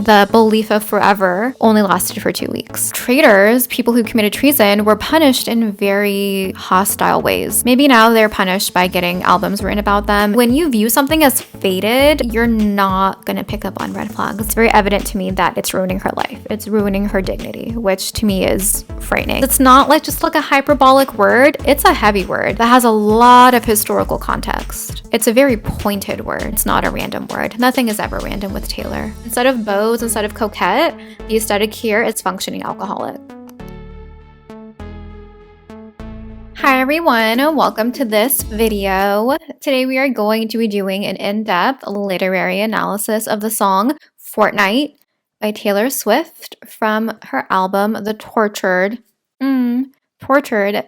the belief of forever only lasted for 2 weeks. Traitors, people who committed treason, were punished in very hostile ways. Maybe now they're punished by getting albums written about them. When you view something as fated, you're not gonna pick up on red flags. It's very evident to me that it's ruining her life. It's ruining her dignity, which to me is frightening. It's not like just like a hyperbolic word. It's a heavy word that has a lot of historical context. It's a very pointed word. It's not a random word. Nothing is ever random with Taylor. Instead of bows, instead of coquette, the aesthetic here is functioning alcoholic. Hi everyone, welcome to this video. Today we are going to be doing an in-depth literary analysis of the song Fortnight by Taylor Swift from her album The Tortured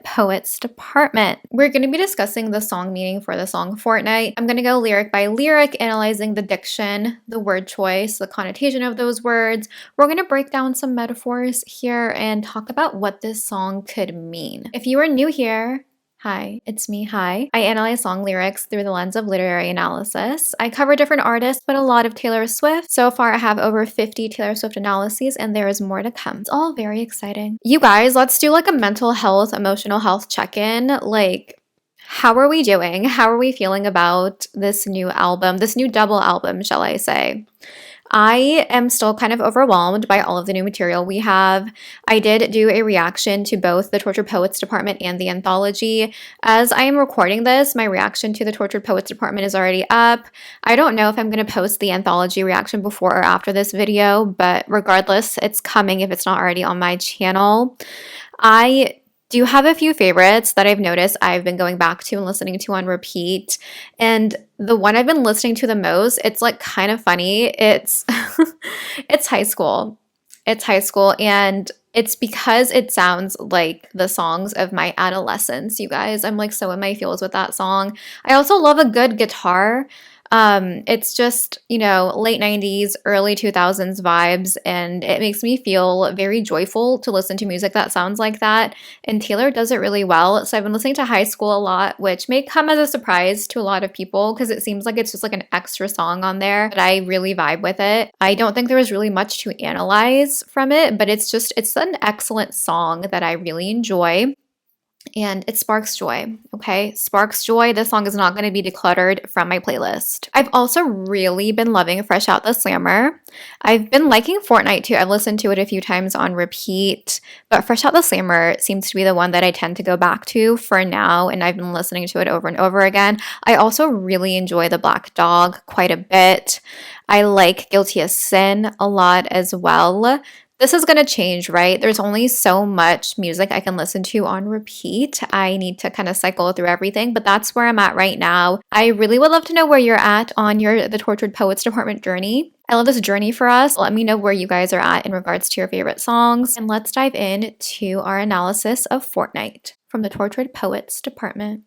Poets Department. We're going to be discussing the song meaning for the song Fortnight. I'm going to go lyric by lyric, analyzing the diction, the word choice, the connotation of those words. We're going to break down some metaphors here and talk about what this song could mean. If you are new here, hi, it's me, hi. I analyze song lyrics through the lens of literary analysis. I cover different artists, but a lot of Taylor Swift. So far, I have over 50 Taylor Swift analyses, and there is more to come. It's all very exciting. You guys, let's do like a mental health, emotional health check-in. Like, how are we doing? How are we feeling about this new album, this new double album, shall I say? I am still kind of overwhelmed by all of the new material we have. I did do a reaction to both the Tortured Poets Department and the anthology. As I am recording this, my reaction to the Tortured Poets Department is already up. I don't know if I'm going to post the anthology reaction before or after this video, but regardless, it's coming if it's not already on my channel. I do have a few favorites that I've noticed I've been going back to and listening to on repeat. And the one I've been listening to the most, it's like kind of funny. It's it's high school. It's high school, and it's because it sounds like the songs of my adolescence, you guys. I'm like so in my feels with that song. I also love a good guitar. It's just, you know, late 90s, early 2000s vibes, and it makes me feel very joyful to listen to music that sounds like that, and Taylor does it really well. So I've been listening to High School a lot, which may come as a surprise to a lot of people because it seems like it's just like an extra song on there, but I really vibe with it. I don't think there was really much to analyze from it, but it's an excellent song that I really enjoy. And it sparks joy, okay? Sparks joy. This song is not going to be decluttered from my playlist. I've also really been loving Fresh Out the Slammer. I've been liking Fortnite too. I've listened to it a few times on repeat, but Fresh Out the Slammer seems to be the one that I tend to go back to for now, and I've been listening to it over and over again. I also really enjoy The Black Dog quite a bit. I like Guilty as Sin a lot as well. This is going to change, right? There's only so much music I can listen to on repeat. I need to kind of cycle through everything, but that's where I'm at right now. I really would love to know where you're at on the Tortured Poets Department journey. I love this journey for us. Let me know where you guys are at in regards to your favorite songs. And let's dive into our analysis of Fortnight from the Tortured Poets Department.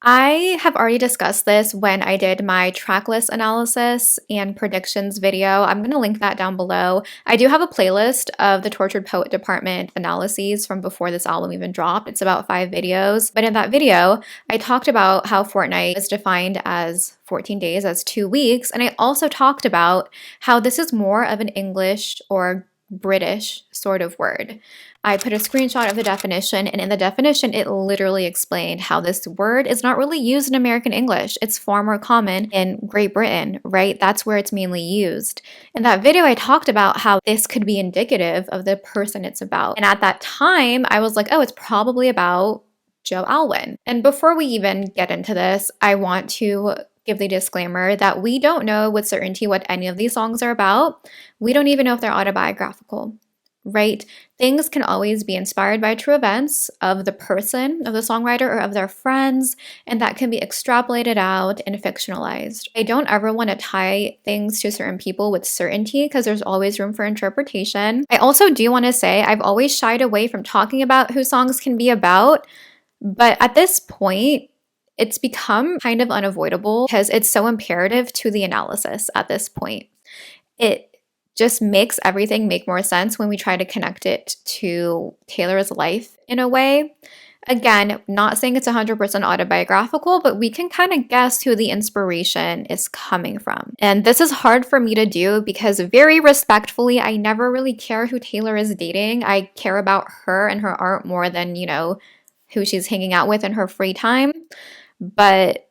I have already discussed this when I did my tracklist analysis and predictions video. I'm going to link that down below. I do have a playlist of the Tortured Poet Department analyses from before this album even dropped. It's about 5 videos. But in that video, I talked about how Fortnight is defined as 14 days, as 2 weeks. And I also talked about how this is more of an English or British sort of word. I put a screenshot of the definition, and in the definition, it literally explained how this word is not really used in American English. It's far more common in Great Britain, right? That's where it's mainly used. In that video, I talked about how this could be indicative of the person it's about. And at that time, I was like, oh, it's probably about Joe Alwyn. And before we even get into this, I want to give the disclaimer that we don't know with certainty what any of these songs are about. We don't even know if they're autobiographical, right? Things can always be inspired by true events of the person, of the songwriter, or of their friends, and that can be extrapolated out and fictionalized. I don't ever want to tie things to certain people with certainty because there's always room for interpretation. I also do want to say I've always shied away from talking about who songs can be about, but at this point, it's become kind of unavoidable because it's so imperative to the analysis at this point. It just makes everything make more sense when we try to connect it to Taylor's life in a way. Again, not saying it's 100% autobiographical, but we can kind of guess who the inspiration is coming from. And this is hard for me to do because, very respectfully, I never really care who Taylor is dating. I care about her and her art more than, who she's hanging out with in her free time. But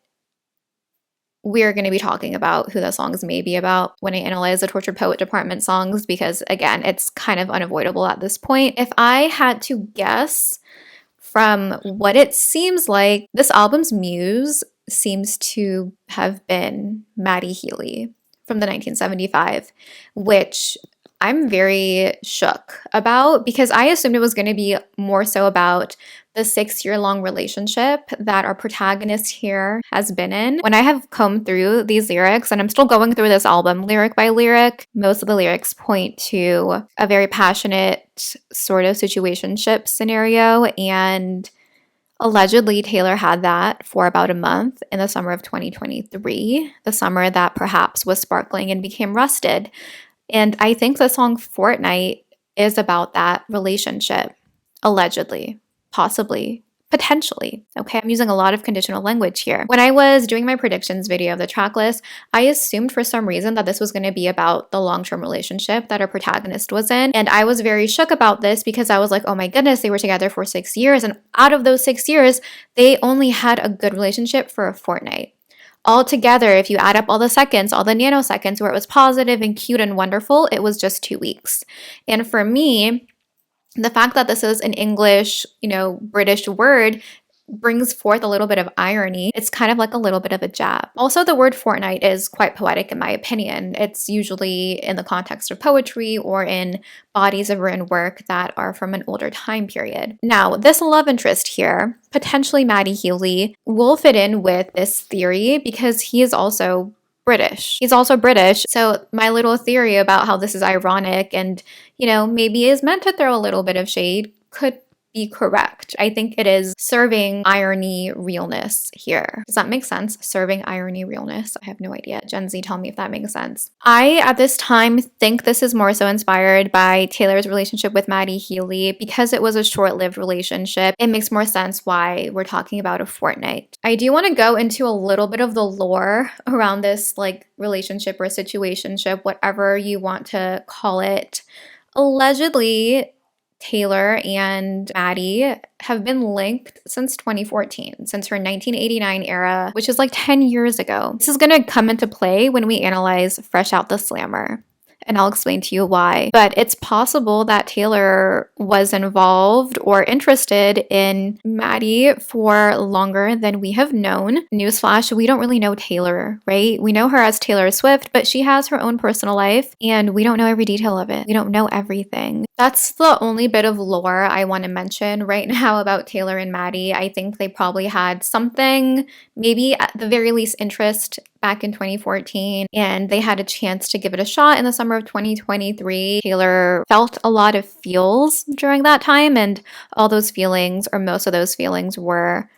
we're going to be talking about who the songs may be about when I analyze the Tortured Poet Department songs because, again, it's kind of unavoidable at this point. If I had to guess, from what it seems like, this album's muse seems to have been Maddie Healy from the 1975, which I'm very shook about because I assumed it was going to be more so about the 6-year-long relationship that our protagonist here has been in. When I have combed through these lyrics, and I'm still going through this album lyric by lyric, most of the lyrics point to a very passionate sort of situationship scenario, and allegedly Taylor had that for about a month in the summer of 2023, the summer that perhaps was sparkling and became rusted. And I think the song Fortnight is about that relationship, allegedly, possibly, potentially. Okay, I'm using a lot of conditional language here. When I was doing my predictions video of the track list, I assumed for some reason that this was going to be about the long-term relationship that our protagonist was in. And I was very shook about this because I was like, oh my goodness, they were together for 6 years. And out of those 6 years, they only had a good relationship for a fortnight. Altogether, if you add up all the seconds, all the nanoseconds where it was positive and cute and wonderful, it was just 2 weeks. And for me, the fact that this is an English, British word brings forth a little bit of irony. It's kind of like a little bit of a jab. Also, the word fortnight is quite poetic in my opinion. It's usually in the context of poetry or in bodies of written work that are from an older time period. Now, this love interest here, potentially Maddie Healy, will fit in with this theory because he is also British. He's also British. So my little theory about how this is ironic and, maybe is meant to throw a little bit of shade could be correct. I think it is serving irony realness here. Does that make sense? Serving irony realness? I have no idea. Gen Z, tell me if that makes sense. I, at this time, think this is more so inspired by Taylor's relationship with Maddie Healy because it was a short-lived relationship. It makes more sense why we're talking about a fortnight. I do want to go into a little bit of the lore around this relationship or situationship, whatever you want to call it. Allegedly, Taylor and Maddie have been linked since 2014, since her 1989 era, which is 10 years ago. This is going to come into play when we analyze Fresh Out the Slammer, and I'll explain to you why. But it's possible that Taylor was involved or interested in Maddie for longer than we have known. Newsflash, we don't really know Taylor, right? We know her as Taylor Swift, but she has her own personal life, and we don't know every detail of it. We don't know everything. That's the only bit of lore I want to mention right now about Taylor and Maddie. I think they probably had something, maybe at the very least interest back in 2014, and they had a chance to give it a shot in the summer of 2023. Taylor felt a lot of feels during that time, and all those feelings, or most of those feelings, were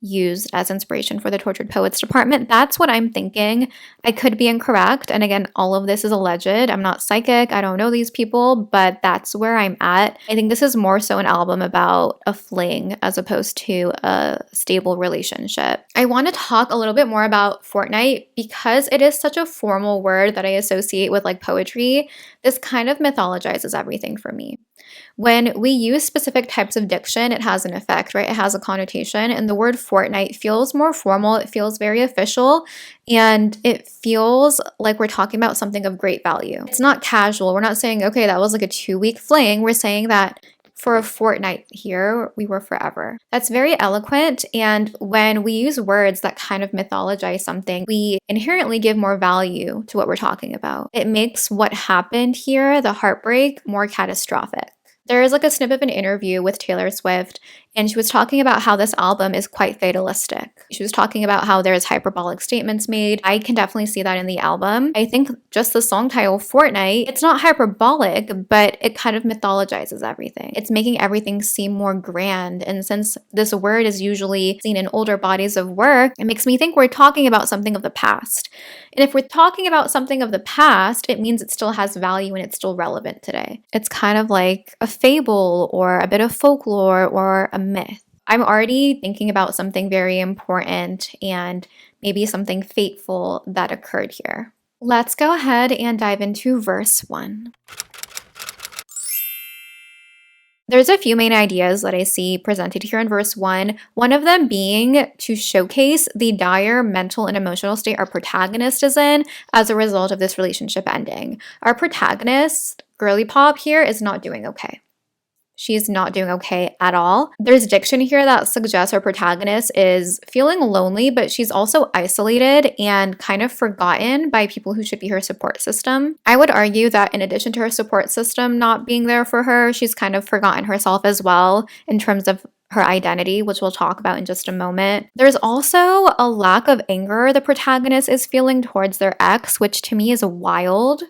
used as inspiration for the Tortured Poets Department. That's what I'm thinking. I could be incorrect. And again, all of this is alleged. I'm not psychic. I don't know these people, but that's where I'm at. I think this is more so an album about a fling as opposed to a stable relationship. I want to talk a little bit more about Fortnight because it is such a formal word that I associate with poetry. This kind of mythologizes everything for me. When we use specific types of diction, it has an effect, right? It has a connotation, and the word fortnight feels more formal. It feels very official, and it feels like we're talking about something of great value. It's not casual. We're not saying, okay, that was a 2-week fling. We're saying that for a fortnight here, we were forever. That's very eloquent, and when we use words that kind of mythologize something, we inherently give more value to what we're talking about. It makes what happened here, the heartbreak, more catastrophic. There is a snippet of an interview with Taylor Swift, and she was talking about how this album is quite fatalistic. She was talking about how there's hyperbolic statements made. I can definitely see that in the album. I think just the song title, Fortnight, it's not hyperbolic, but it kind of mythologizes everything. It's making everything seem more grand, and since this word is usually seen in older bodies of work, it makes me think we're talking about something of the past. And if we're talking about something of the past, it means it still has value and it's still relevant today. It's kind of like a fable or a bit of folklore or a myth. I'm already thinking about something very important and maybe something fateful that occurred here. Let's go ahead and dive into verse 1. There's a few main ideas that I see presented here in verse 1. One of them being to showcase the dire mental and emotional state our protagonist is in as a result of this relationship ending. Our protagonist, Girly Pop, here is not doing okay. She's not doing okay at all. There's diction here that suggests our protagonist is feeling lonely, but she's also isolated and kind of forgotten by people who should be her support system. I would argue that in addition to her support system not being there for her, she's kind of forgotten herself as well in terms of her identity, which we'll talk about in just a moment. There's also a lack of anger the protagonist is feeling towards their ex, which to me is wild.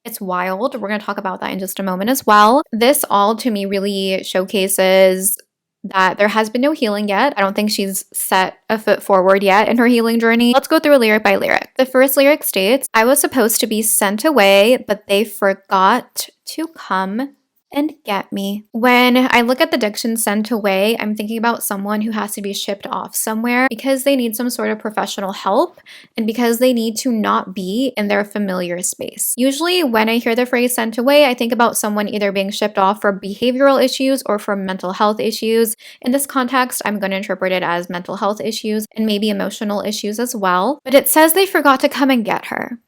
It's wild. We're going to talk about that in just a moment as well. This all to me really showcases that there has been no healing yet. I don't think she's set a foot forward yet in her healing journey. Let's go through a lyric by lyric. The first lyric states, I was supposed to be sent away, but they forgot to come and get me. When I look at the diction sent away, I'm thinking about someone who has to be shipped off somewhere because they need some sort of professional help and because they need to not be in their familiar space. Usually when I hear the phrase sent away, I think about someone either being shipped off for behavioral issues or for mental health issues. In this context, I'm going to interpret it as mental health issues and maybe emotional issues as well. But it says they forgot to come and get her.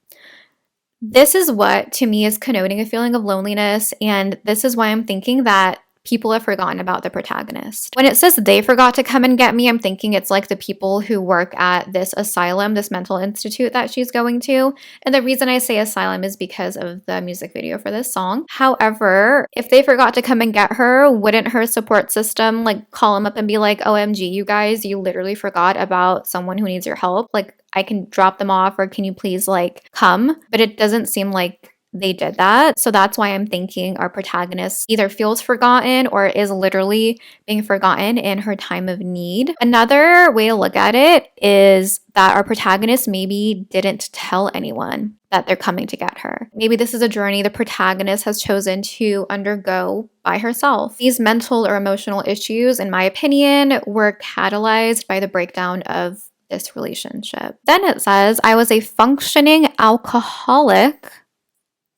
This is what, to me, is connoting a feeling of loneliness, and this is why I'm thinking that people have forgotten about the protagonist. When it says they forgot to come and get me, I'm thinking it's like the people who work at this asylum, this mental institute that she's going to. And the reason I say asylum is because of the music video for this song. However, if they forgot to come and get her, wouldn't her support system like call them up and be like, OMG, you guys, you literally forgot about someone who needs your help? Like, I can drop them off, or can you please like come? But it doesn't seem like they did that. So that's why I'm thinking our protagonist either feels forgotten or is literally being forgotten in her time of need. Another way to look at it is that our protagonist maybe didn't tell anyone that they're coming to get her. Maybe this is a journey the protagonist has chosen to undergo by herself. These mental or emotional issues, in my opinion, were catalyzed by the breakdown of this relationship. Then it says, I was a functioning alcoholic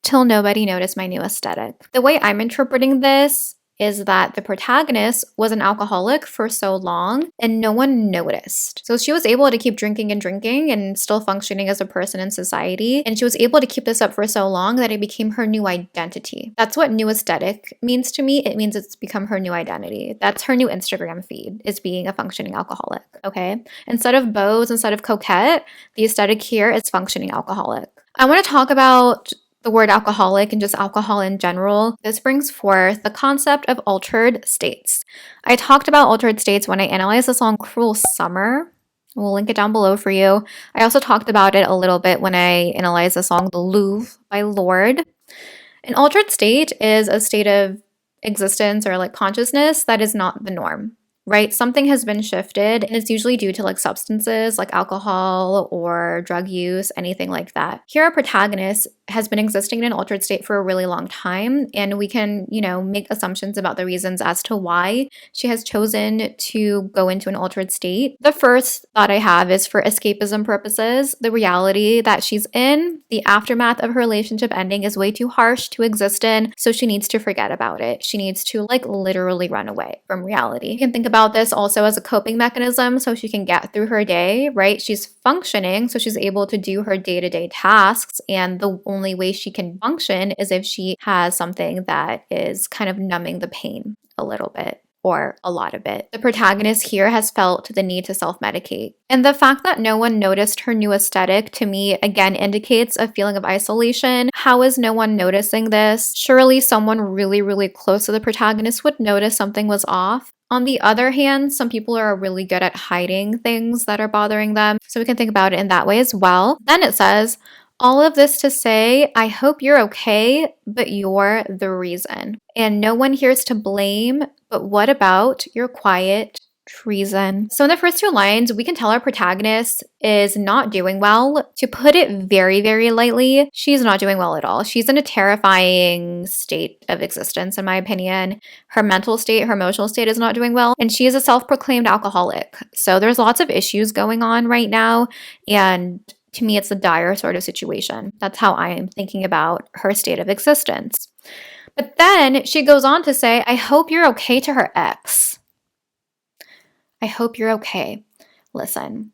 till nobody noticed my new aesthetic. The way I'm interpreting this is that the protagonist was an alcoholic for so long and no one noticed. So she was able to keep drinking and still functioning as a person in society. And she was able to keep this up for so long that it became her new identity. That's what new aesthetic means to me. It means it's become her new identity. That's her new Instagram feed, is being a functioning alcoholic, okay? Instead of bows, instead of coquette, the aesthetic here is functioning alcoholic. I want to talk about the word alcoholic and just alcohol in general. This brings forth the concept of altered states. I talked about altered states when I analyzed the song Cruel Summer. We'll link it down below for you. I also talked about it a little bit when I analyzed the song The Louvre by Lorde. An altered state is a state of existence or like consciousness that is not the norm. Right? Something has been shifted, and it's usually due to like substances like alcohol or drug use, anything like that. Here, our protagonist has been existing in an altered state for a really long time, and we can, make assumptions about the reasons as to why she has chosen to go into an altered state. The first thought I have is for escapism purposes. The reality that she's in, the aftermath of her relationship ending, is way too harsh to exist in, so she needs to forget about it. She needs to like literally run away from reality. You can think about this also as a coping mechanism so she can get through her day, right? She's functioning, so she's able to do her day-to-day tasks, and the only way she can function is if she has something that is kind of numbing the pain a little bit or a lot of it. The protagonist here has felt the need to self-medicate. And the fact that no one noticed her new aesthetic, to me, again, indicates a feeling of isolation. How is no one noticing this? Surely someone really, really close to the protagonist would notice something was off. On the other hand, some people are really good at hiding things that are bothering them. So we can think about it in that way as well. Then it says, all of this to say, I hope you're okay, but you're the reason. And no one here's to blame, but what about your quiet treason. So in the first two lines, we can tell our protagonist is not doing well. To put it very, very lightly, she's not doing well at all. She's in a terrifying state of existence, in my opinion. Her mental state, her emotional state is not doing well. And she is a self-proclaimed alcoholic. So there's lots of issues going on right now. And to me, it's a dire sort of situation. That's how I am thinking about her state of existence. But then she goes on to say, I hope you're okay to her ex. I hope you're okay. Listen.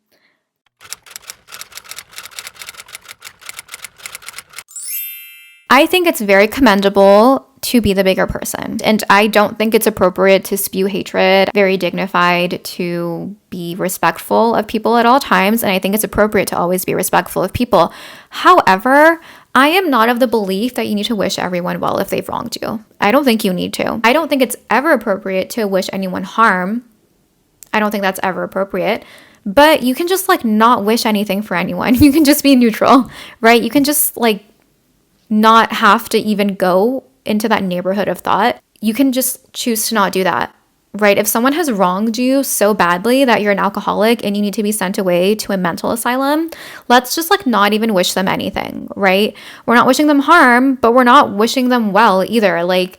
I think it's very commendable to be the bigger person. And I don't think it's appropriate to spew hatred. Very dignified to be respectful of people at all times. And I think it's appropriate to always be respectful of people. However, I am not of the belief that you need to wish everyone well if they've wronged you. I don't think you need to. I don't think it's ever appropriate to wish anyone harm. I don't think that's ever appropriate. But you can just like not wish anything for anyone. You can just be neutral, right? You can just like not have to even go into that neighborhood of thought. You can just choose to not do that, right? If someone has wronged you so badly that you're an alcoholic and you need to be sent away to a mental asylum, let's just like not even wish them anything, right? We're not wishing them harm, but we're not wishing them well either. Like,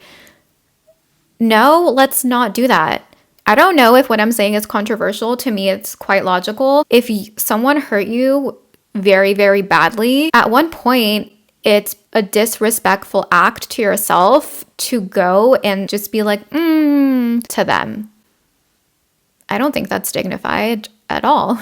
no, let's not do that. I don't know if what I'm saying is controversial. To me, it's quite logical. If someone hurt you very, very badly, at one point, it's a disrespectful act to yourself to go and just be like, to them. I don't think that's dignified at all.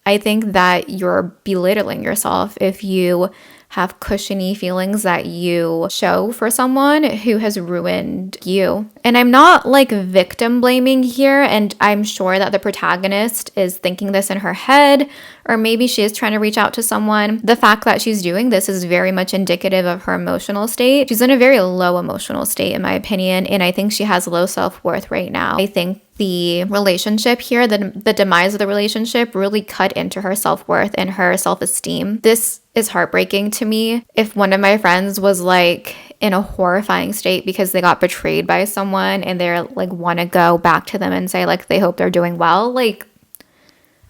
I think that you're belittling yourself if you have cushiony feelings that you show for someone who has ruined you. And I'm not like victim blaming here, and I'm sure that the protagonist is thinking this in her head, or maybe she is trying to reach out to someone. The fact that she's doing this is very much indicative of her emotional state. She's in a very low emotional state, in my opinion, and I think she has low self-worth right now. I think the relationship here, the demise of the relationship really cut into her self-worth and her self-esteem. This is heartbreaking to me. If one of my friends was like in a horrifying state because they got betrayed by someone and they're like want to go back to them and say like they hope they're doing well, like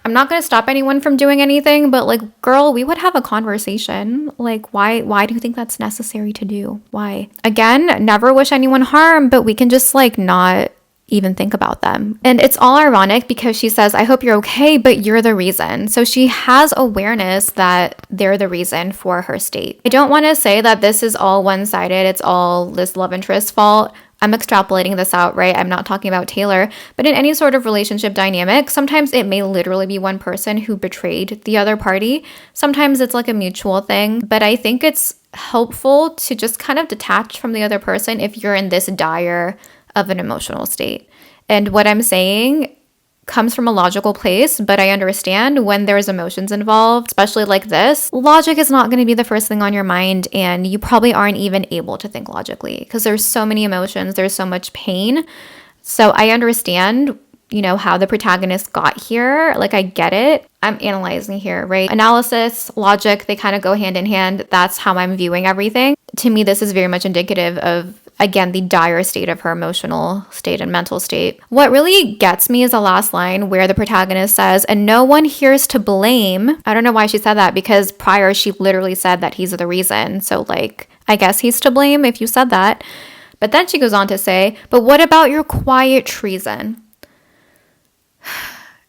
I'm not going to stop anyone from doing anything, but like, girl, we would have a conversation. Like, why do you think that's necessary to do? Why? Again, never wish anyone harm, but we can just like not even think about them. And it's all ironic because she says, I hope you're okay, but you're the reason. So she has awareness that they're the reason for her state. I don't want to say that this is all one-sided. It's all this love interest's fault. I'm extrapolating this out, right? I'm not talking about Taylor, but in any sort of relationship dynamic, sometimes it may literally be one person who betrayed the other party. Sometimes it's like a mutual thing, but I think it's helpful to just kind of detach from the other person if you're in this dire of an emotional state. And what I'm saying comes from a logical place, but I understand when there's emotions involved, especially like this, logic is not going to be the first thing on your mind, and you probably aren't even able to think logically because there's so many emotions, there's so much pain. So I understand, you know, how the protagonist got here. Like, I get it. I'm analyzing here, right? Analysis, logic, they kind of go hand in hand. That's how I'm viewing everything. To me, this is very much indicative of, again, the dire state of her emotional state and mental state. What really gets me is the last line where the protagonist says, and no one here's to blame. I don't know why she said that, because prior she literally said that he's the reason. So like, I guess he's to blame if you said that. But then she goes on to say, but what about your quiet treason?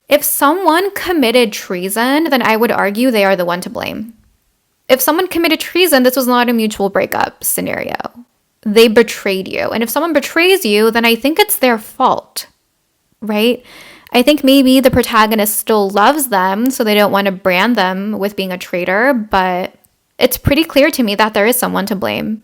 If someone committed treason, then I would argue they are the one to blame. If someone committed treason, this was not a mutual breakup scenario. They betrayed you. And if someone betrays you, then I think it's their fault, right? I think maybe the protagonist still loves them, so they don't want to brand them with being a traitor, but it's pretty clear to me that there is someone to blame.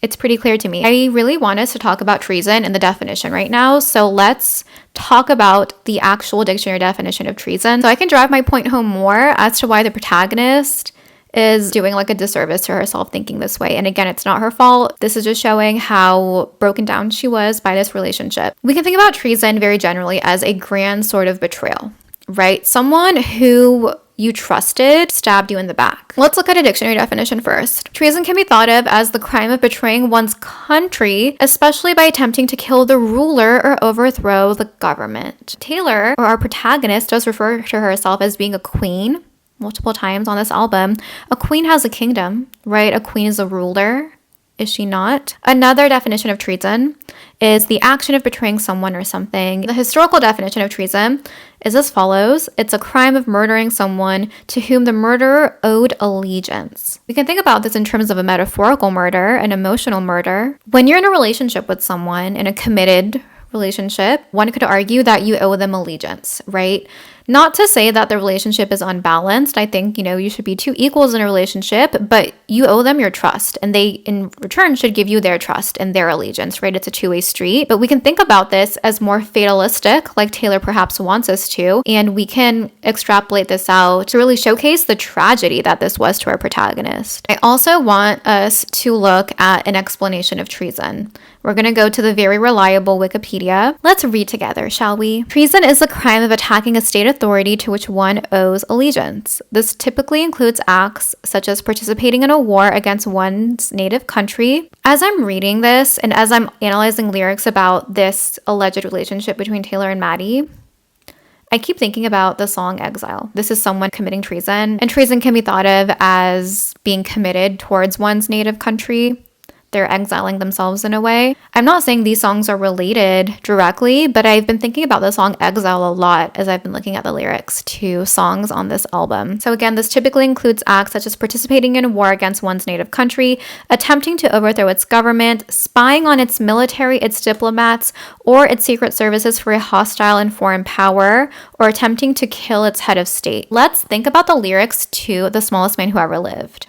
It's pretty clear to me. I really want us to talk about treason and the definition right now, so let's talk about the actual dictionary definition of treason. So I can drive my point home more as to why the protagonist is doing like a disservice to herself thinking this way. And again, it's not her fault. This is just showing how broken down she was by this relationship. We can think about treason very generally as a grand sort of betrayal, right? Someone who you trusted stabbed you in the back. Let's look at a dictionary definition first. Treason can be thought of as the crime of betraying one's country, especially by attempting to kill the ruler or overthrow the government. Taylor, or our protagonist, does refer to herself as being a queen multiple times on this album. A queen has a kingdom, right? A queen is a ruler. Is she not? Another definition of treason is the action of betraying someone or something. The historical definition of treason is as follows. It's a crime of murdering someone to whom the murderer owed allegiance. We can think about this in terms of a metaphorical murder, an emotional murder. When you're in a relationship with someone, in a committed relationship, one could argue that you owe them allegiance, right? Not to say that the relationship is unbalanced. I think, you should be two equals in a relationship, but you owe them your trust, and they in return should give you their trust and their allegiance, right? It's a two-way street. But we can think about this as more fatalistic, like Taylor perhaps wants us to, and we can extrapolate this out to really showcase the tragedy that this was to our protagonist. I also want us to look at an explanation of treason. We're going to go to the very reliable Wikipedia. Let's read together, shall we? Treason is the crime of attacking a state authority to which one owes allegiance. This typically includes acts such as participating in a war against one's native country. As I'm reading this and as I'm analyzing lyrics about this alleged relationship between Taylor and Maddie, I keep thinking about the song Exile. This is someone committing treason, and treason can be thought of as being committed towards one's native country. They're exiling themselves in a way. I'm not saying these songs are related directly, but I've been thinking about the song Exile a lot as I've been looking at the lyrics to songs on this album. So again, this typically includes acts such as participating in a war against one's native country, attempting to overthrow its government, spying on its military, its diplomats, or its secret services for a hostile and foreign power, or attempting to kill its head of state. Let's think about the lyrics to The Smallest Man Who Ever Lived.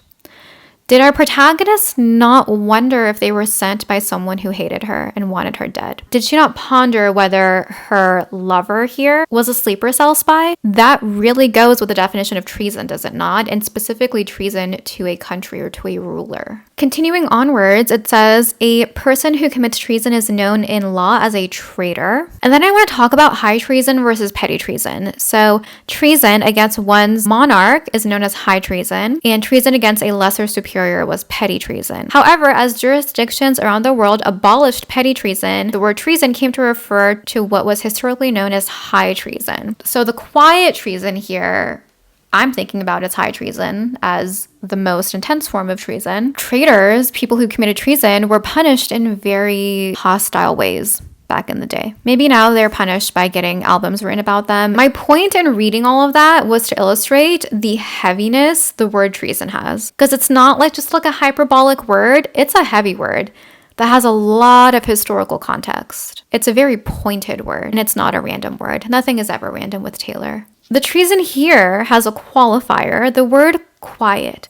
Did our protagonist not wonder if they were sent by someone who hated her and wanted her dead? Did she not ponder whether her lover here was a sleeper cell spy? That really goes with the definition of treason, does it not? And specifically treason to a country or to a ruler. Continuing onwards, it says, a person who commits treason is known in law as a traitor. And then I want to talk about high treason versus petty treason. So treason against one's monarch is known as high treason, and treason against a lesser superior was petty treason. However, as jurisdictions around the world abolished petty treason, the word treason came to refer to what was historically known as high treason. So the quiet treason here, I'm thinking about as high treason as the most intense form of treason. Traitors, people who committed treason, were punished in very hostile ways back in the day. Maybe now they're punished by getting albums written about them. My point in reading all of that was to illustrate the heaviness the word treason has. Because it's not like just like a hyperbolic word, it's a heavy word that has a lot of historical context. It's a very pointed word, and it's not a random word. Nothing is ever random with Taylor. The treason here has a qualifier, the word quiet.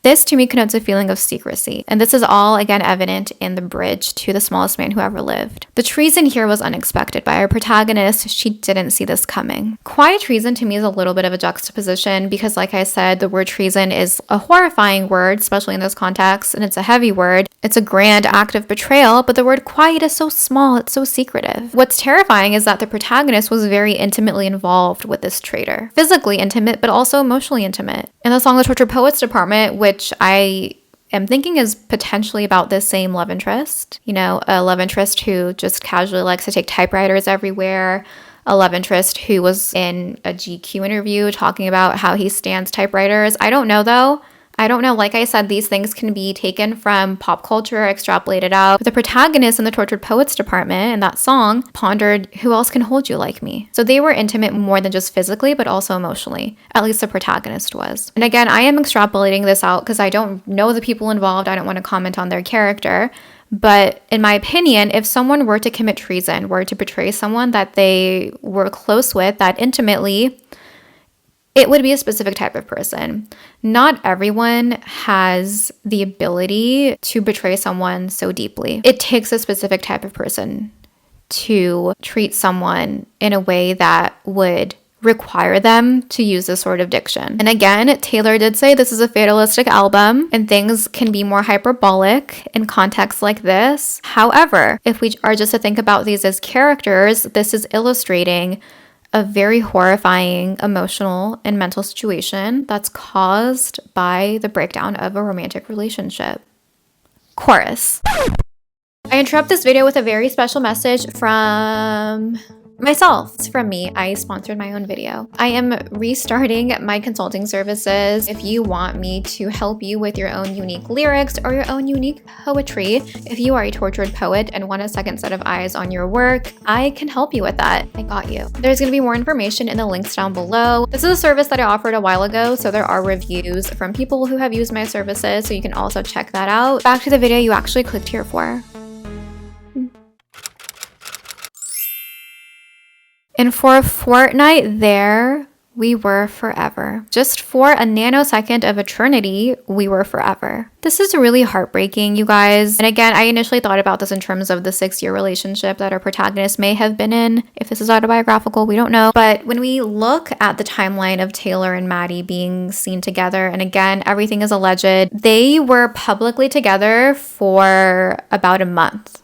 This to me connotes a feeling of secrecy, and this is all again evident in the bridge to The Smallest Man Who Ever Lived. The treason here was unexpected by our protagonist. She didn't see this coming. Quiet treason to me is a little bit of a juxtaposition because, like I said, the word treason is a horrifying word, especially in this context, and it's a heavy word. It's a grand act of betrayal, but the word quiet is so small, it's so secretive. What's terrifying is that the protagonist was very intimately involved with this traitor. Physically intimate, but also emotionally intimate. In the song The Tortured Poets Department, which I am thinking is potentially about this same love interest, a love interest who just casually likes to take typewriters everywhere, a love interest who was in a GQ interview talking about how he stands typewriters. I don't know though. Like I said, these things can be taken from pop culture, extrapolated out. But the protagonist in The Tortured Poets Department in that song pondered, who else can hold you like me? So they were intimate more than just physically, but also emotionally. At least the protagonist was. And again, I am extrapolating this out because I don't know the people involved. I don't want to comment on their character. But in my opinion, if someone were to commit treason, were to betray someone that they were close with, that intimately, it would be a specific type of person. Not everyone has the ability to betray someone so deeply. It takes a specific type of person to treat someone in a way that would require them to use this sort of diction. And again, Taylor did say this is a fatalistic album and things can be more hyperbolic in contexts like this. However, if we are just to think about these as characters, this is illustrating a very horrifying emotional and mental situation that's caused by the breakdown of a romantic relationship. Chorus. I interrupt this video with a very special message from myself. It's from me. I sponsored my own video. I am restarting my consulting services. If you want me to help you with your own unique lyrics or your own unique poetry, if you are a tortured poet and want a second set of eyes on your work, I can help you with that. I got you. There's going to be more information in the links down below. This is a service that I offered a while ago, so there are reviews from people who have used my services, so you can also check that out. Back to the video you actually clicked here for. And for a fortnight there, we were forever. Just for a nanosecond of eternity, we were forever. This is really heartbreaking, you guys. And again, I initially thought about this in terms of the 6-year relationship that our protagonist may have been in. If this is autobiographical, we don't know. But when we look at the timeline of Taylor and Maddie being seen together, and again, everything is alleged, they were publicly together for about a month.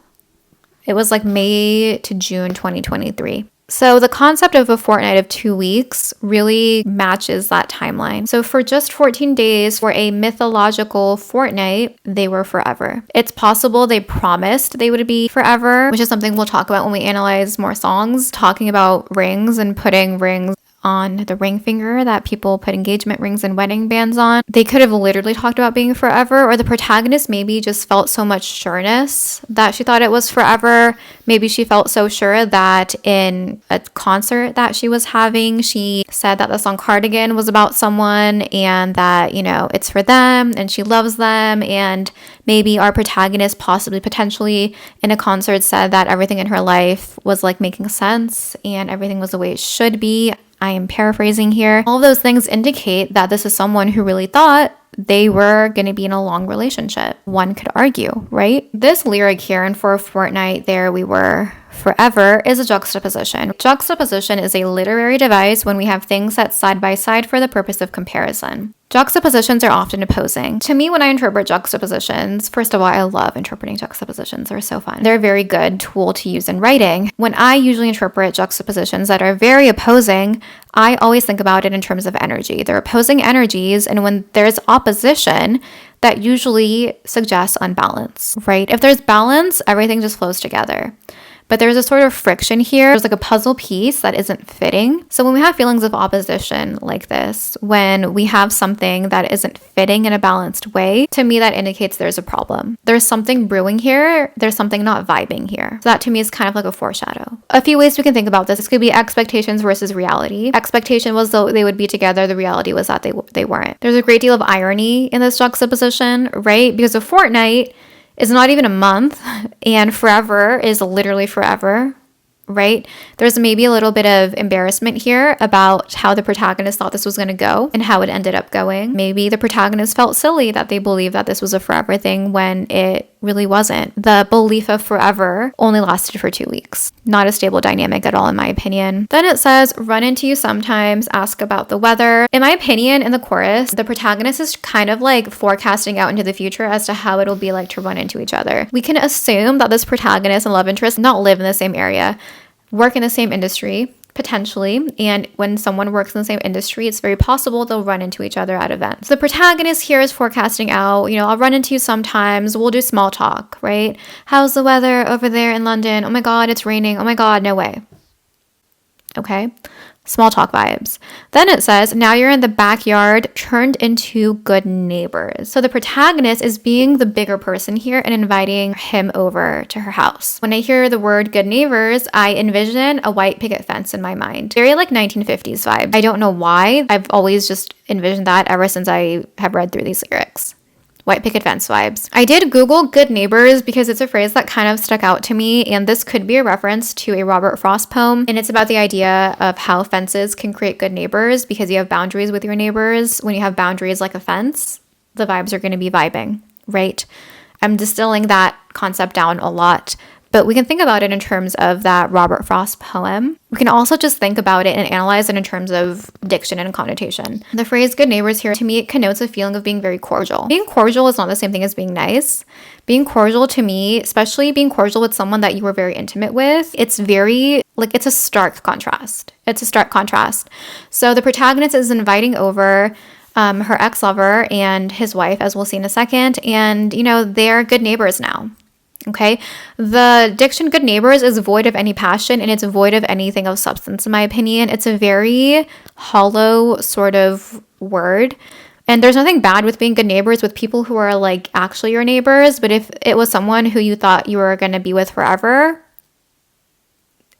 It was like May to June 2023. So the concept of a fortnight of 2 weeks really matches that timeline. So for just 14 days, for a mythological fortnight, they were forever. It's possible they promised they would be forever, which is something we'll talk about when we analyze more songs, talking about rings and putting rings on the ring finger that people put engagement rings and wedding bands on. They could have literally talked about being forever, or the protagonist maybe just felt so much sureness that she thought it was forever. Maybe she felt so sure that in a concert that she was having, she said that the song Cardigan was about someone and that, you know, it's for them and she loves them. And maybe our protagonist possibly, potentially in a concert said that everything in her life was like making sense and everything was the way it should be. I am paraphrasing here. All of those things indicate that this is someone who really thought they were going to be in a long relationship. One could argue, right? This lyric here, and for a fortnight there we were forever, is a juxtaposition. Juxtaposition is a literary device when we have things set side by side for the purpose of comparison. Juxtapositions are often opposing. To me, when I interpret juxtapositions, first of all, I love interpreting juxtapositions. They're so fun. They're a very good tool to use in writing. When I usually interpret juxtapositions that are very opposing, I always think about it in terms of energy. They're opposing energies, and when there's opposition, that usually suggests unbalance, right? If there's balance, everything just flows together. But there's a sort of friction here. There's like a puzzle piece that isn't fitting. So when we have feelings of opposition like this, when we have something that isn't fitting in a balanced way, to me that indicates there's a problem. There's something brewing here. There's something not vibing here. So that to me is kind of like a foreshadow. A few ways we can think about this. This could be expectations versus reality. Expectation was though they would be together. The reality was that they weren't. There's a great deal of irony in this juxtaposition, right? Because a fortnight is not even a month, and forever is literally forever, right? There's maybe a little bit of embarrassment here about how the protagonist thought this was going to go and how it ended up going. Maybe the protagonist felt silly that they believed that this was a forever thing when it really wasn't. The belief of forever only lasted for 2 weeks. Not a stable dynamic at all, in my opinion. Then it says, run into you sometimes, ask about the weather. In my opinion, in the chorus, the protagonist is kind of like forecasting out into the future as to how it'll be like to run into each other. We can assume that this protagonist and love interest not live in the same area, work in the same industry, potentially, and when someone works in the same industry, it's very possible they'll run into each other at events. The protagonist here is forecasting out, you know, I'll run into you sometimes, we'll do small talk, right? How's the weather over there in London? Oh my God, it's raining. Oh my God, no way. Okay. Small talk vibes. Then it says, now you're in the backyard, turned into good neighbors. So the protagonist is being the bigger person here and inviting him over to her house. When I hear the word good neighbors, I envision a white picket fence in my mind. Very like 1950s vibe. I don't know why. I've always just envisioned that ever since I have read through these lyrics. White picket fence vibes. I did Google good neighbors because it's a phrase that kind of stuck out to me, and this could be a reference to a Robert Frost poem, and it's about the idea of how fences can create good neighbors because you have boundaries with your neighbors. When you have boundaries like a fence, the vibes are going to be vibing, right? I'm distilling that concept down a lot, But we can think about it in terms of that Robert Frost poem. We can also just think about it and analyze it in terms of diction and connotation. The phrase good neighbors here, to me, it connotes a feeling of being very cordial. Being cordial is not the same thing as being nice. Being cordial to me, especially being cordial with someone that you were very intimate with, it's very, like, it's a stark contrast. It's a stark contrast. So the protagonist is inviting over her ex-lover and his wife, as we'll see in a second, and, you know, they're good neighbors now. Okay, the diction good neighbors is void of any passion and it's void of anything of substance, in my opinion. It's a very hollow sort of word. And there's nothing bad with being good neighbors with people who are like actually your neighbors. But if it was someone who you thought you were going to be with forever,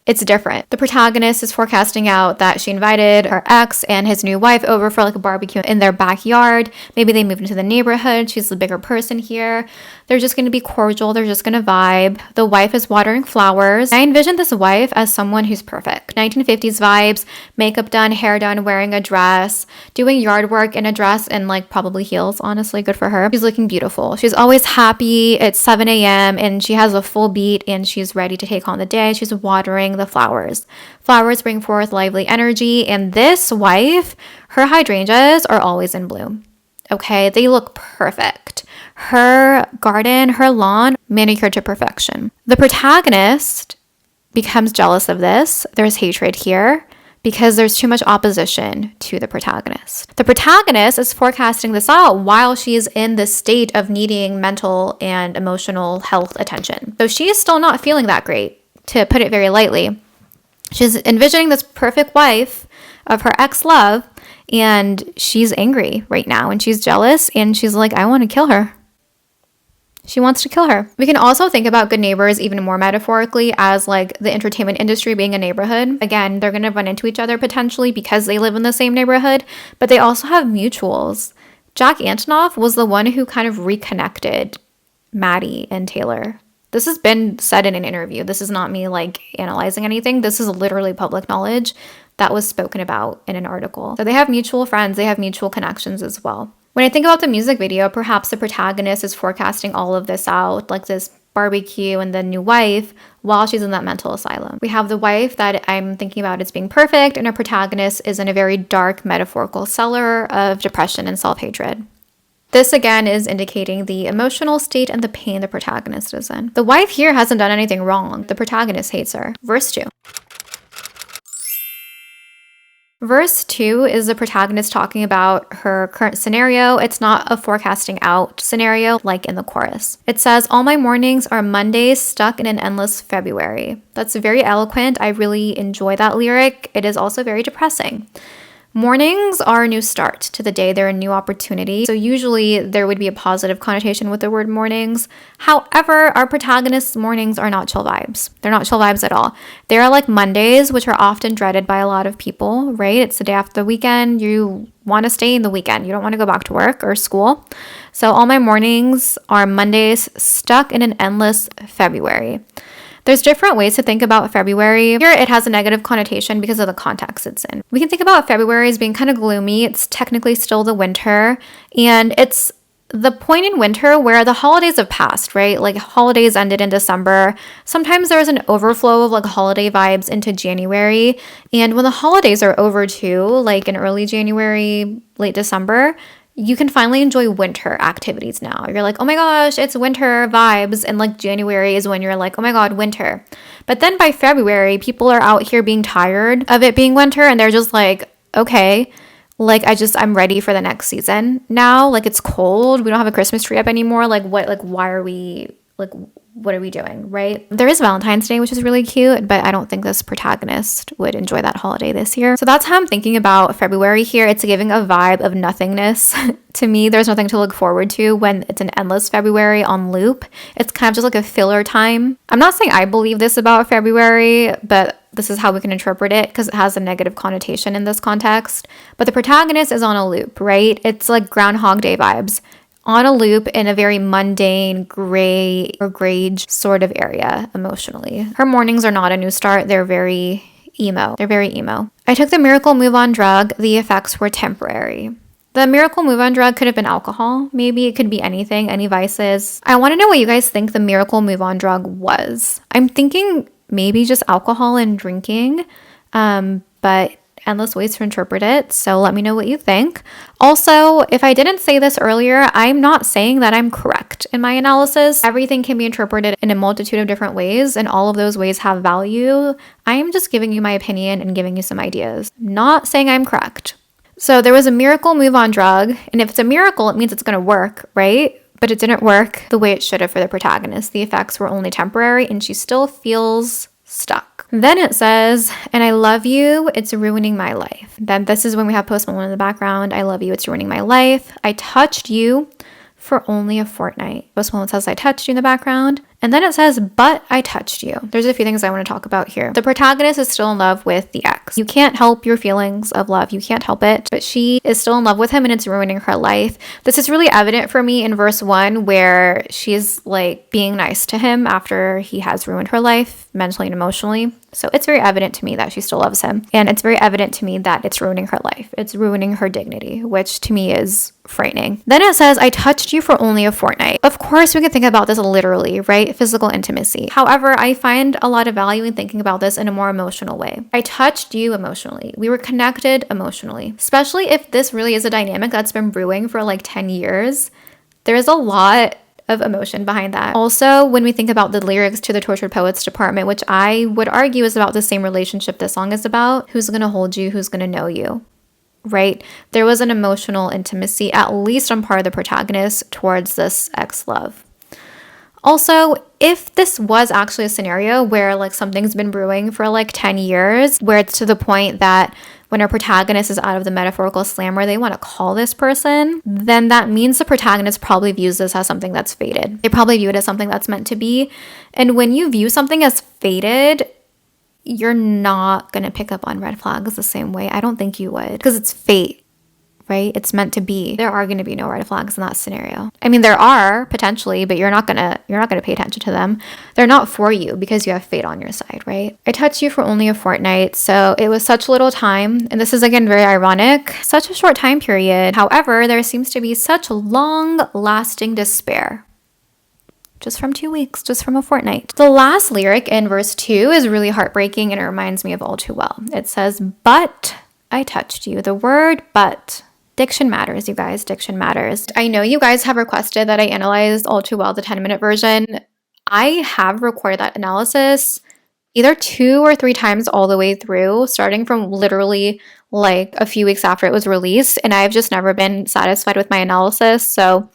it's different. The protagonist is forecasting out that she invited her ex and his new wife over for like a barbecue in their backyard. Maybe they moved into the neighborhood. She's the bigger person here. They're just going to be cordial. They're just going to vibe. The wife is watering flowers. I envision this wife as someone who's perfect. 1950s vibes, makeup done, hair done, wearing a dress, doing yard work in a dress and like probably heels. Honestly, good for her. She's looking beautiful. She's always happy. It's 7 a.m. and she has a full beat and she's ready to take on the day. She's watering the flowers. Flowers bring forth lively energy, and this wife, her hydrangeas are always in bloom. Okay, they look perfect. Her garden, her lawn, manicured to perfection. The protagonist becomes jealous of this. There's hatred here because there's too much opposition to the protagonist. The protagonist is forecasting this out while she's in this state of needing mental and emotional health attention. So she is still not feeling that great, to put it very lightly. She's envisioning this perfect wife of her ex-love, and she's angry right now, and she's jealous, and she's like, I want to kill her. She wants to kill her. We can also think about good neighbors even more metaphorically as like the entertainment industry being a neighborhood. Again, they're going to run into each other potentially because they live in the same neighborhood, but they also have mutuals. Jack Antonoff was the one who kind of reconnected Maddie and Taylor. This has been said in an interview. This is not me like analyzing anything. This is literally public knowledge that was spoken about in an article. So they have mutual friends. They have mutual connections as well. When I think about the music video, perhaps the protagonist is forecasting all of this out, like this barbecue and the new wife, while she's in that mental asylum. We have the wife that I'm thinking about as being perfect, and our protagonist is in a very dark metaphorical cellar of depression and self-hatred. This again is indicating the emotional state and the pain the protagonist is in. The wife here hasn't done anything wrong. The protagonist hates her. Verse 2. Verse 2 is the protagonist talking about her current scenario. It's not a forecasting out scenario like in the chorus. It says, all my mornings are Mondays stuck in an endless February. That's very eloquent. I really enjoy that lyric. It is also very depressing. Mornings are a new start to the day. They're a new opportunity. So usually there would be a positive connotation with the word mornings. However, our protagonist's mornings are not chill vibes. They're not chill vibes at all. They are like Mondays, which are often dreaded by a lot of people, right? It's the day after the weekend. You want to stay in the weekend. You don't want to go back to work or school. So all my mornings are Mondays stuck in an endless February. There's different ways to think about February. Here it has a negative connotation because of the context it's in. We can think about February as being kind of gloomy. It's technically still the winter, and it's the point in winter where the holidays have passed, right? Like holidays ended in December. Sometimes there's an overflow of like holiday vibes into January. And when the holidays are over too, like in early January, late December, you can finally enjoy winter activities now. You're like, oh my gosh, it's winter vibes. And like January is when you're like, oh my God, winter. But then by February, people are out here being tired of it being winter. And they're just like, okay, like I'm ready for the next season now. Like it's cold. We don't have a Christmas tree up anymore. Like why are we, like, what are we doing, right? There is Valentine's Day, which is really cute, but I don't think this protagonist would enjoy that holiday this year. So that's how I'm thinking about February here. It's giving a vibe of nothingness. To me, there's nothing to look forward to when it's an endless February on loop. It's kind of just like a filler time. I'm not saying I believe this about February, but this is how we can interpret it because it has a negative connotation in this context. But the protagonist is on a loop, right? It's like Groundhog Day vibes. On a loop in a very mundane, gray or grage sort of area emotionally. Her mornings are not a new start. They're very emo. I took the miracle move on drug. The effects were temporary. The miracle move on drug could have been alcohol. Maybe it could be anything, any vices. I want to know what you guys think the miracle move on drug was. I'm thinking maybe just alcohol and drinking, but endless ways to interpret it. So let me know what you think. Also, if I didn't say this earlier, I'm not saying that I'm correct in my analysis. Everything can be interpreted in a multitude of different ways, and all of those ways have value. I'm just giving you my opinion and giving you some ideas. Not saying I'm correct. So there was a miracle move on drug, and if it's a miracle, it means it's going to work, right? But it didn't work the way it should have for the protagonist. The effects were only temporary, and she still feels stuck. Then it says, and I love you, it's ruining my life. Then this is when we have Post Malone in the background. I love you, it's ruining my life. I touched you for only a fortnight. Post Malone says, I touched you in the background. And then it says, but I touched you. There's a few things I want to talk about here. The protagonist is still in love with the ex. You can't help your feelings of love. You can't help it. But she is still in love with him and it's ruining her life. This is really evident for me in verse 1 where she's like being nice to him after he has ruined her life mentally and emotionally. So it's very evident to me that she still loves him. And it's very evident to me that it's ruining her life. It's ruining her dignity, which to me is frightening. Then it says, I touched you for only a fortnight. Of course, we can think about this literally, right? Physical intimacy. However, I find a lot of value in thinking about this in a more emotional way. I touched you emotionally. We were connected emotionally. Especially if this really is a dynamic that's been brewing for like 10 years. There's a lot of emotion behind that. Also, when we think about the lyrics to the Tortured Poets Department, which I would argue is about the same relationship this song is about, who's gonna hold you, who's gonna know you, right? There was an emotional intimacy, at least on part of the protagonist, towards this ex-love. Also, if this was actually a scenario where like something's been brewing for like 10 years, where it's to the point that when our protagonist is out of the metaphorical slammer, they want to call this person, then that means the protagonist probably views this as something that's fated. They probably view it as something that's meant to be. And when you view something as fated, you're not going to pick up on red flags the same way. I don't think you would, because it's fate, right? It's meant to be. There are going to be no red flags in that scenario. I mean, there are potentially, but you're not going to pay attention to them. They're not for you because you have fate on your side, right? I touched you for only a fortnight, so it was such little time. And this is again very ironic, such a short time period. However, there seems to be such long-lasting despair. Just from 2 weeks, just from a fortnight. The last lyric in verse 2 is really heartbreaking and it reminds me of All Too Well. It says, but I touched you. The word but. Diction matters, you guys. Diction matters. I know you guys have requested that I analyze All Too Well, the 10-minute version. I have recorded that analysis either 2 or 3 times all the way through, starting from literally like a few weeks after it was released, and I've just never been satisfied with my analysis. So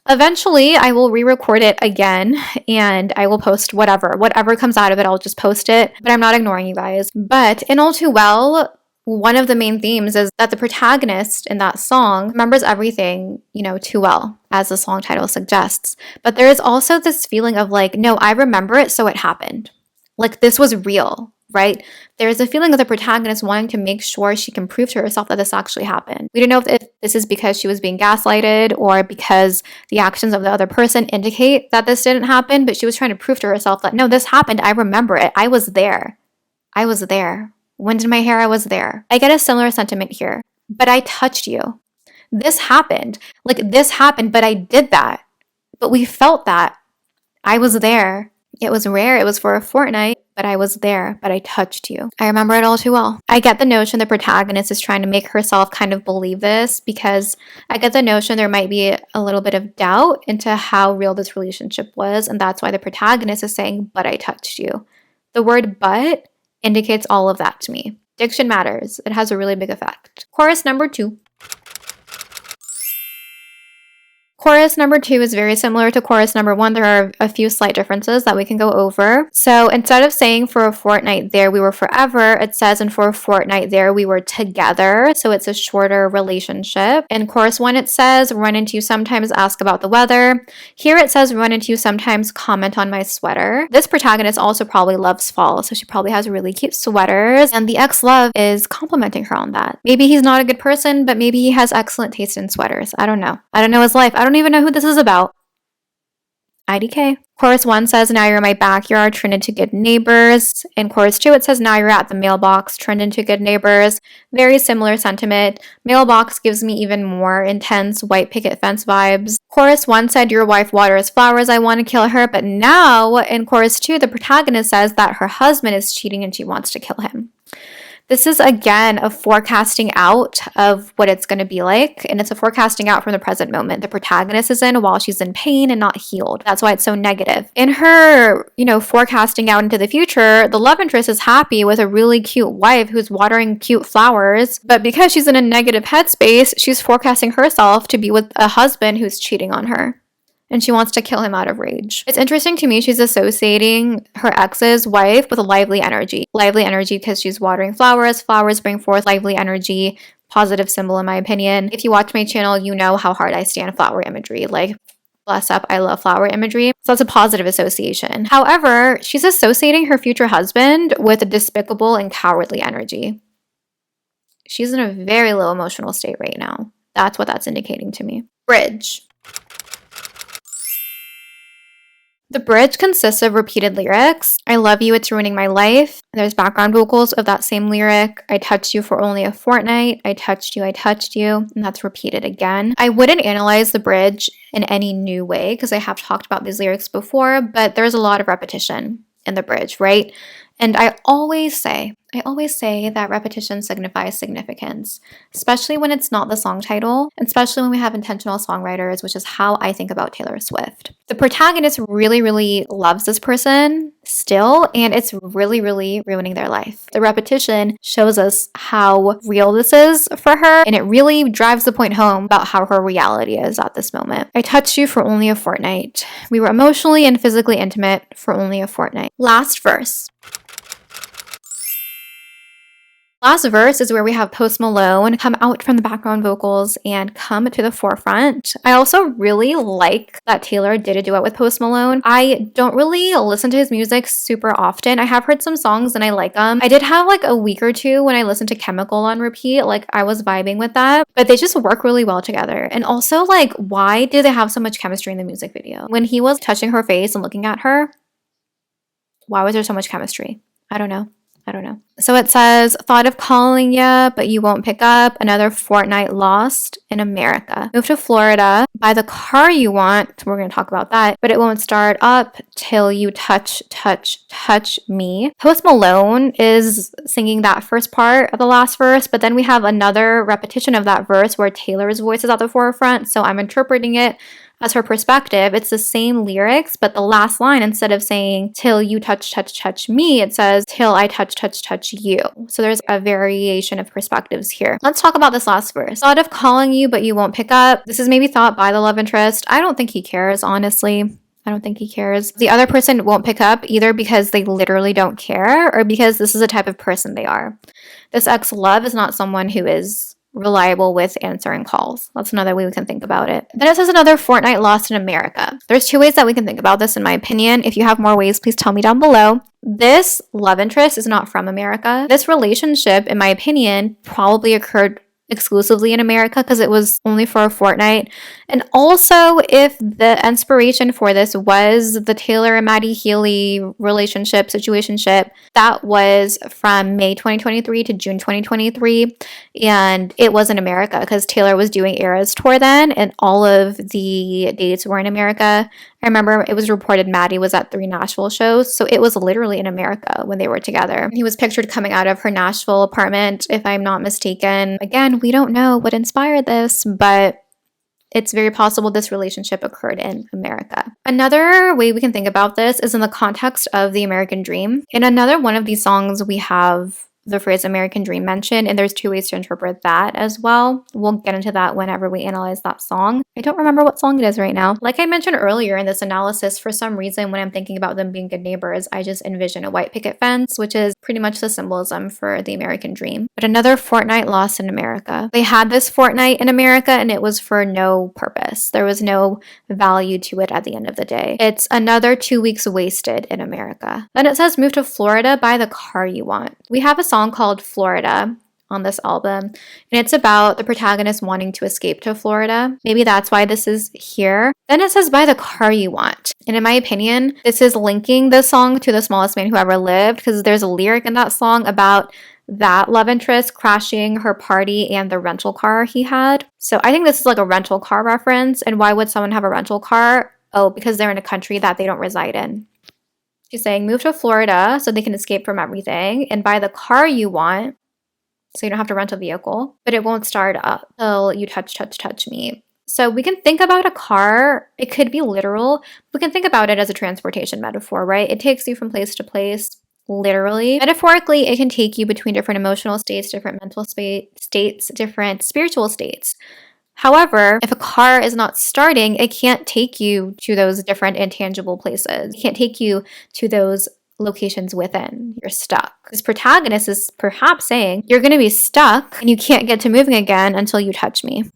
eventually I will re-record it again and I will post whatever comes out of it. I'll just post it, but I'm not ignoring you guys. But in All Too Well, one of the main themes is that the protagonist in that song remembers everything, too well, as the song title suggests. But there is also this feeling of like, no, I remember it, so it happened. Like this was real, right? There's a feeling of the protagonist wanting to make sure she can prove to herself that this actually happened. We don't know if this is because she was being gaslighted or because the actions of the other person indicate that this didn't happen, but she was trying to prove to herself that, no, this happened. I remember it. I was there. I was there. Wind in my hair, I was there. I get a similar sentiment here. But I touched you. This happened. Like this happened, but I did that. But we felt that. I was there. It was rare. It was for a fortnight, but I was there. But I touched you. I remember it all too well. I get the notion the protagonist is trying to make herself kind of believe this because I get the notion there might be a little bit of doubt into how real this relationship was. And that's why the protagonist is saying, but I touched you. The word but indicates all of that to me. Diction matters. It has a really big effect. Chorus number 2. Chorus number 2 is very similar to chorus number 1. There are a few slight differences that we can go over. So instead of saying for a fortnight there we were forever, it says and for a fortnight there we were together. So it's a shorter relationship. In chorus 1 it says run into you sometimes, ask about the weather. Here it says run into you sometimes, comment on my sweater. This protagonist also probably loves fall, so she probably has really cute sweaters and the ex-love is complimenting her on that. Maybe he's not a good person, but maybe he has excellent taste in sweaters. I don't know. I don't know his life. I don't even know who this is about. IDK. Chorus 1 says, now you're in my backyard, turned into good neighbors. In chorus 2, it says, now you're at the mailbox, turned into good neighbors. Very similar sentiment. Mailbox gives me even more intense white picket fence vibes. Chorus 1 said, your wife waters flowers, I want to kill her. But now, in chorus 2, the protagonist says that her husband is cheating and she wants to kill him. This is, again, a forecasting out of what it's going to be like, and it's a forecasting out from the present moment the protagonist is in while she's in pain and not healed. That's why it's so negative. In her, forecasting out into the future, the love interest is happy with a really cute wife who's watering cute flowers, but because she's in a negative headspace, she's forecasting herself to be with a husband who's cheating on her. And she wants to kill him out of rage. It's interesting to me she's associating her ex's wife with a lively energy. Lively energy because she's watering flowers. Flowers bring forth lively energy. Positive symbol in my opinion. If you watch my channel, you know how hard I stand flower imagery. Like, bless up, I love flower imagery. So that's a positive association. However, she's associating her future husband with a despicable and cowardly energy. She's in a very low emotional state right now. That's what that's indicating to me. Bridge. The bridge consists of repeated lyrics. I love you, it's ruining my life. There's background vocals of that same lyric. I touched you for only a fortnight. I touched you, and that's repeated again. I wouldn't analyze the bridge in any new way because I have talked about these lyrics before, but there's a lot of repetition in the bridge, right? And I always say that repetition signifies significance, especially when it's not the song title, and especially when we have intentional songwriters, which is how I think about Taylor Swift. The protagonist really, really loves this person still, and it's really, really ruining their life. The repetition shows us how real this is for her, and it really drives the point home about how her reality is at this moment. I touched you for only a fortnight. We were emotionally and physically intimate for only a fortnight. Last verse. Last verse is where we have Post Malone come out from the background vocals and come to the forefront. I also really like that Taylor did a duet with Post Malone. I don't really listen to his music super often. I have heard some songs and I like them. I did have like a week or two when I listened to Chemical on repeat. Like I was vibing with that, but they just work really well together. And also like, why do they have so much chemistry in the music video? When he was touching her face and looking at her, why was there so much chemistry? I don't know. So it says, thought of calling ya, but you won't pick up. Another fortnight lost in America. Move to Florida. Buy the car you want. We're going to talk about that. But it won't start up till you touch me. Post Malone is singing that first part of the last verse, but then we have another repetition of that verse where Taylor's voice is at the forefront. So I'm interpreting it as her perspective. It's the same lyrics, but the last line, instead of saying till you touch me, it says till I touch you. So there's a variation of perspectives here. Let's talk about this last verse. Thought of calling you, but you won't pick up. This is maybe thought by the love interest. I don't think he cares, honestly. I don't think he cares. The other person won't pick up either because they literally don't care or because this is the type of person they are. This ex-love is not someone who is reliable with answering calls. That's another way we can think about it. Then it says another fortnight lost in America. There's two ways that we can think about this in my opinion. If you have more ways, please tell me down below. This love interest is not from America. This relationship, in my opinion, probably occurred exclusively in America because it was only for a fortnight. And also, if the inspiration for this was the Taylor and Maddie Healy relationship, situationship, that was from May 2023 to June 2023. And it was in America because Taylor was doing Eras Tour then, and all of the dates were in America. I remember it was reported Maddie was at 3 Nashville shows, so it was literally in America when they were together. He was pictured coming out of her Nashville apartment, if I'm not mistaken. Again, we don't know what inspired this, but it's very possible this relationship occurred in America. Another way we can think about this is in the context of the American dream. In another one of these songs, we have the phrase American dream mentioned, and there's two ways to interpret that as well. We'll get into that whenever we analyze that song. I don't remember what song it is right now. Like I mentioned earlier in this analysis, for some reason when I'm thinking about them being good neighbors, I just envision a white picket fence, which is pretty much the symbolism for the American dream. But another fortnight lost in America. They had this fortnight in America and it was for no purpose. There was no value to it at the end of the day. It's another 2 weeks wasted in America. Then it says move to Florida, buy the car you want. We have a song called Florida on this album. And it's about the protagonist wanting to escape to Florida. Maybe that's why this is here. Then it says, buy the car you want. And in my opinion, this is linking the song to The Smallest Man Who Ever Lived, because there's a lyric in that song about that love interest crashing her party and the rental car he had. So I think this is like a rental car reference. And why would someone have a rental car? Oh, because they're in a country that they don't reside in. She's saying move to Florida so they can escape from everything and buy the car you want so you don't have to rent a vehicle, but it won't start up till you touch me. So we can think about a car. It could be literal. We can think about it as a transportation metaphor, right? It takes you from place to place. Literally. Metaphorically, it can take you between different emotional states, different mental states, different spiritual states. However, if a car is not starting, it can't take you to those different intangible places. It can't take you to those locations within. You're stuck. This protagonist is perhaps saying, you're going to be stuck and you can't get to moving again until you touch me.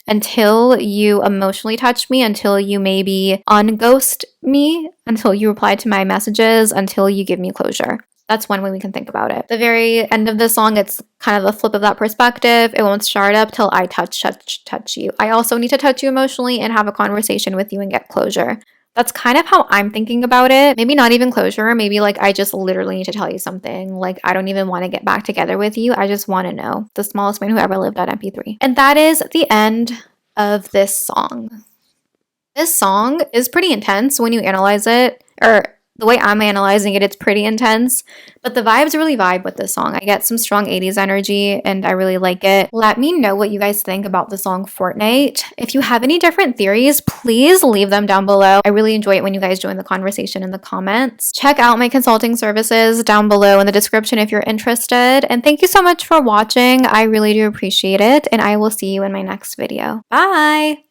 Until you emotionally touch me, until you maybe unghost me, until you reply to my messages, until you give me closure. That's one way we can think about it. The very end of the song, it's kind of a flip of that perspective. It won't start up till I touch you. I also need to touch you emotionally and have a conversation with you and get closure. That's kind of how I'm thinking about it. Maybe not even closure. Maybe like I just literally need to tell you something. Like I don't even want to get back together with you. I just want to know. The Smallest Man Who Ever Lived at MP3. And that is the end of this song. This song is pretty intense when you analyze it, or the way I'm analyzing it, it's pretty intense, but the vibes really vibe with this song. I get some strong 80s energy and I really like it. Let me know what you guys think about the song Fortnight. If you have any different theories, please leave them down below. I really enjoy it when you guys join the conversation in the comments. Check out my consulting services down below in the description if you're interested. And thank you so much for watching. I really do appreciate it. And I will see you in my next video. Bye!